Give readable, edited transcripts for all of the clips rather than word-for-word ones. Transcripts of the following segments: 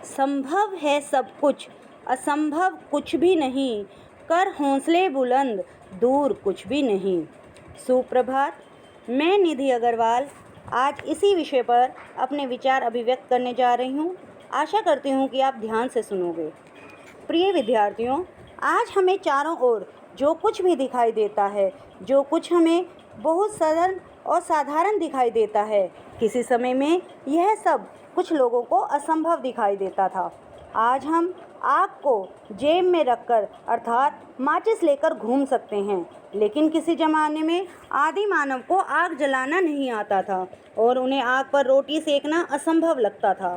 संभव है सब कुछ, असंभव कुछ भी नहीं, कर हौसले बुलंद, दूर कुछ भी नहीं। सुप्रभात। मैं निधि अग्रवाल आज इसी विषय पर अपने विचार अभिव्यक्त करने जा रही हूँ। आशा करती हूँ कि आप ध्यान से सुनोगे। प्रिय विद्यार्थियों, आज हमें चारों ओर जो कुछ भी दिखाई देता है, जो कुछ हमें बहुत सरल और साधारण दिखाई देता है, किसी समय में यह सब कुछ लोगों को असंभव दिखाई देता था। आज हम आग को जेब में रखकर अर्थात माचिस लेकर घूम सकते हैं, लेकिन किसी ज़माने में आदि मानव को आग जलाना नहीं आता था और उन्हें आग पर रोटी सेकना असंभव लगता था।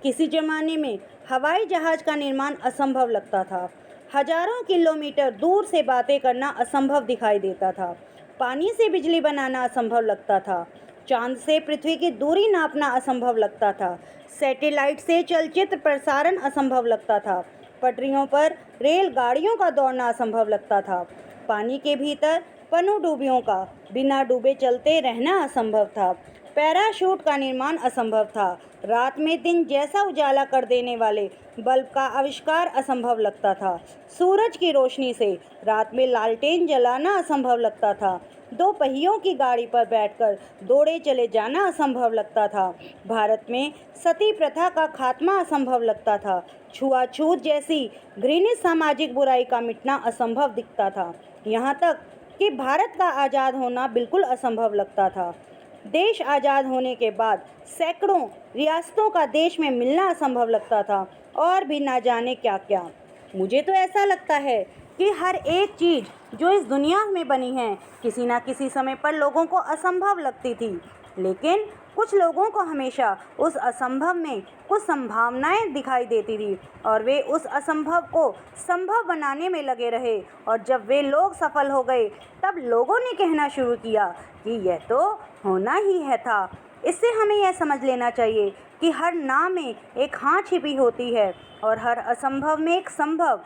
किसी ज़माने में हवाई जहाज़ का निर्माण असंभव लगता था। हजारों किलोमीटर दूर से बातें करना असंभव दिखाई देता था। पानी से बिजली बनाना असंभव लगता था। चांद से पृथ्वी की दूरी नापना असंभव लगता था। सैटेलाइट से चलचित्र प्रसारण असंभव लगता था। पटरियों पर रेलगाड़ियों का दौड़ना असंभव लगता था। पानी के भीतर पनडुब्बियों का बिना डूबे चलते रहना असंभव था। पैराशूट का निर्माण असंभव था। रात में दिन जैसा उजाला कर देने वाले बल्ब का आविष्कार असंभव लगता था। सूरज की रोशनी से रात में लालटेन जलाना असंभव लगता था। दो पहियों की गाड़ी पर बैठकर दौड़े चले जाना असंभव लगता था। भारत में सती प्रथा का खात्मा असंभव लगता था। छुआछूत जैसी घृणित सामाजिक बुराई का मिटना असंभव दिखता था। यहाँ तक कि भारत का आज़ाद होना बिल्कुल असंभव लगता था। देश आज़ाद होने के बाद सैकड़ों रियासतों का देश में मिलना असंभव लगता था और भी ना जाने क्या क्या। मुझे तो ऐसा लगता है कि हर एक चीज़ जो इस दुनिया में बनी है किसी न किसी समय पर लोगों को असंभव लगती थी, लेकिन कुछ लोगों को हमेशा उस असंभव में कुछ संभावनाएं दिखाई देती थी और वे उस असंभव को संभव बनाने में लगे रहे। और जब वे लोग सफल हो गए तब लोगों ने कहना शुरू किया कि यह तो होना ही है था। इससे हमें यह समझ लेना चाहिए कि हर ना में एक हाँ छिपी होती है और हर असंभव में एक संभव।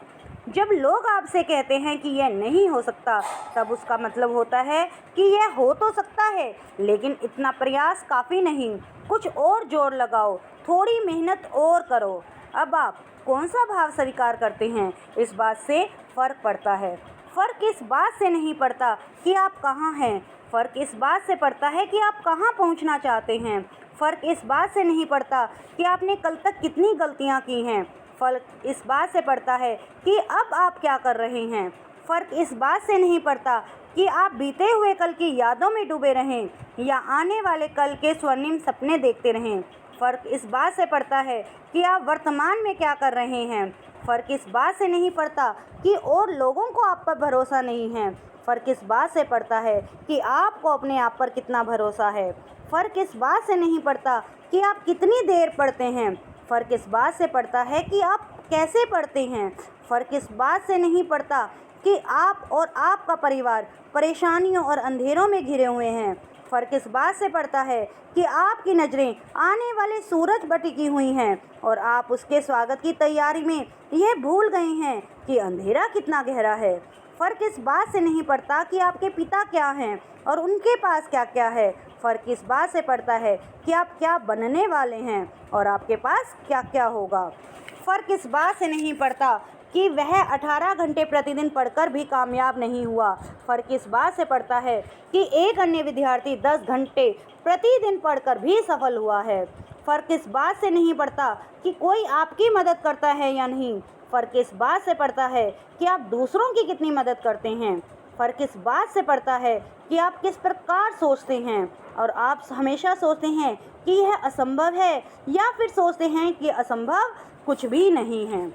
जब लोग आपसे कहते हैं कि यह नहीं हो सकता, तब उसका मतलब होता है कि यह हो तो सकता है, लेकिन इतना प्रयास काफ़ी नहीं। कुछ और जोर लगाओ, थोड़ी मेहनत और करो। अब आप कौन सा भाव स्वीकार करते हैं, इस बात से फ़र्क पड़ता है। फ़र्क इस बात से नहीं पड़ता कि आप कहाँ हैं, फ़र्क इस बात से पड़ता है कि आप कहाँ पहुँचना चाहते हैं। फ़र्क इस बात से नहीं पड़ता कि आपने कल तक कितनी गलतियाँ की हैं। फ़र्क इस बात से पड़ता है कि अब आप क्या कर रहे हैं। फ़र्क इस बात से नहीं पड़ता कि आप बीते हुए कल की यादों में डूबे रहें या आने वाले कल के स्वर्णिम सपने देखते रहें। फ़र्क इस बात से पड़ता है कि आप वर्तमान में क्या कर रहे हैं। फ़र्क इस बात से नहीं पड़ता कि और लोगों को आप पर भरोसा नहीं है। फ़र्क इस बात से पड़ता है कि आपको अपने आप पर कितना भरोसा है। फ़र्क इस बात से नहीं पड़ता कि आप कितनी देर पढ़ते हैं। फ़र्क इस बात से पड़ता है कि आप कैसे पढ़ते हैं। फ़र्क इस बात से नहीं पड़ता कि आप और आपका परिवार परेशानियों और अंधेरों में घिरे हुए हैं। फ़र्क इस बात से पड़ता है कि आपकी नज़रें आने वाले सूरज पर टिकी हुई हैं और आप उसके स्वागत की तैयारी में यह भूल गए हैं कि अंधेरा कितना गहरा है। फ़र्क इस बात से नहीं पड़ता कि आपके पिता क्या हैं और उनके पास क्या क्या है। फ़र्क इस बात से पड़ता है कि आप क्या बनने वाले हैं और आपके पास क्या क्या होगा। फ़र्क इस बात से नहीं पड़ता कि वह 18 घंटे प्रतिदिन पढ़कर भी कामयाब नहीं हुआ। फ़र्क इस बात से पड़ता है कि एक अन्य विद्यार्थी 10 घंटे प्रतिदिन पढ़कर भी सफल हुआ है। फ़र्क इस बात से नहीं पड़ता कि कोई आपकी मदद करता है या नहीं। फ़र्क इस बात से पड़ता है कि आप दूसरों की कितनी मदद करते हैं। फ़र्क इस बात से पड़ता है कि आप किस प्रकार सोचते हैं और आप हमेशा सोचते हैं कि यह असंभव है या फिर सोचते हैं कि असंभव कुछ भी नहीं है।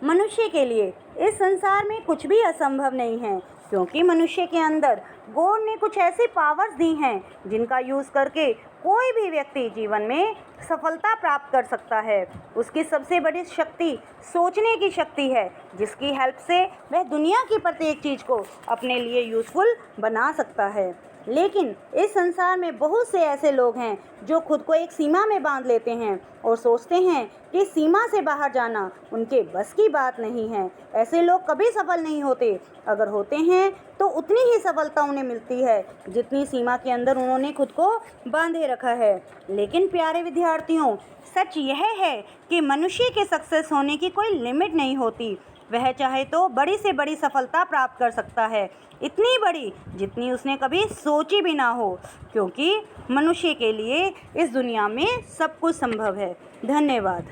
मनुष्य के लिए इस संसार में कुछ भी असंभव नहीं है, क्योंकि मनुष्य के अंदर गॉड ने कुछ ऐसी पावर्स दी हैं जिनका यूज़ करके कोई भी व्यक्ति जीवन में सफलता प्राप्त कर सकता है। उसकी सबसे बड़ी शक्ति सोचने की शक्ति है, जिसकी हेल्प से वह दुनिया की प्रत्येक चीज़ को अपने लिए यूज़फुल बना सकता है। लेकिन इस संसार में बहुत से ऐसे लोग हैं जो खुद को एक सीमा में बांध लेते हैं और सोचते हैं कि सीमा से बाहर जाना उनके बस की बात नहीं है। ऐसे लोग कभी सफल नहीं होते। अगर होते हैं तो उतनी ही सफलता उन्हें मिलती है जितनी सीमा के अंदर उन्होंने खुद को बांधे रखा है। लेकिन प्यारे विद्यार्थियों, सच यह है कि मनुष्य के सक्सेस होने की कोई लिमिट नहीं होती। वह चाहे तो बड़ी से बड़ी सफलता प्राप्त कर सकता है, इतनी बड़ी जितनी उसने कभी सोची भी ना हो, क्योंकि मनुष्य के लिए इस दुनिया में सब कुछ संभव है। धन्यवाद।